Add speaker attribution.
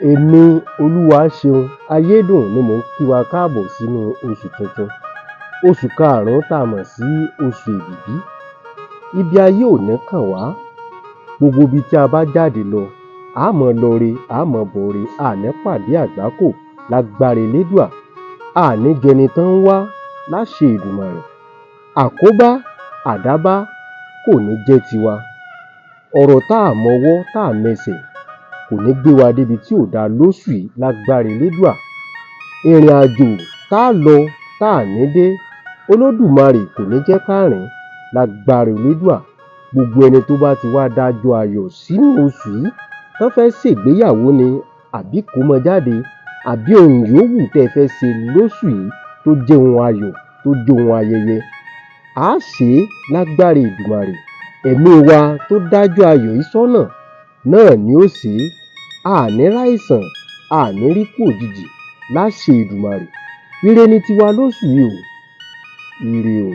Speaker 1: Èmi Olúwaṣeun Ayédùn ni mò ń kí wa káàbọ̀ sínú oṣù tuntun, oṣù karùn-ún tá a mọ̀ sí oṣù Èbìbí. Ibi ayé ò ní kàn wá, gbogbo ibi tí a bá jáde lọ, a ó máa lọ re, a ó máa bọ̀ re, a ò ní pàdé àgbákò lágbára Elédùà, a ò ní jẹni tán ń wá láṣẹ Èdùmàrè. Àkóbá, àdábá kò ní jẹ́ tiwa. Ọ̀rọ̀ tá ò mọwọ́ tá ò mẹsẹ̀ kò ní gbé wa débi tí ò dáa lóṣù yìí lágbára Elédùà. Ìrìnàjò tá a lọ tá ò ní dé, Olódùmarè kò ní jẹ́ ká rìn lágbára Elédùà. Gbogbo ẹni tó bá ti wá dájọ́ ayọ̀ sínú oṣù yìí, tán fẹ́ ṣègbéyàwó ni àbí ìkómọjáde àbí ohun yòówù tẹ́ ẹ fẹ́ ṣe lóṣù yìí tó jẹ́ ohun ayọ̀, tó jẹ́ ohun ayẹyẹ, á ṣe é lágbára Èdùmàrè. Ẹ̀mí wa tó dájọ́ ayọ̀ yìí sọ́nà náà ni ó ṣe é. A ò ní ráìsàn, a ò ní ríkú òjijì láṣẹ Èdùmàrè. Ire ni tiwa lóṣù yìí o. Ire o.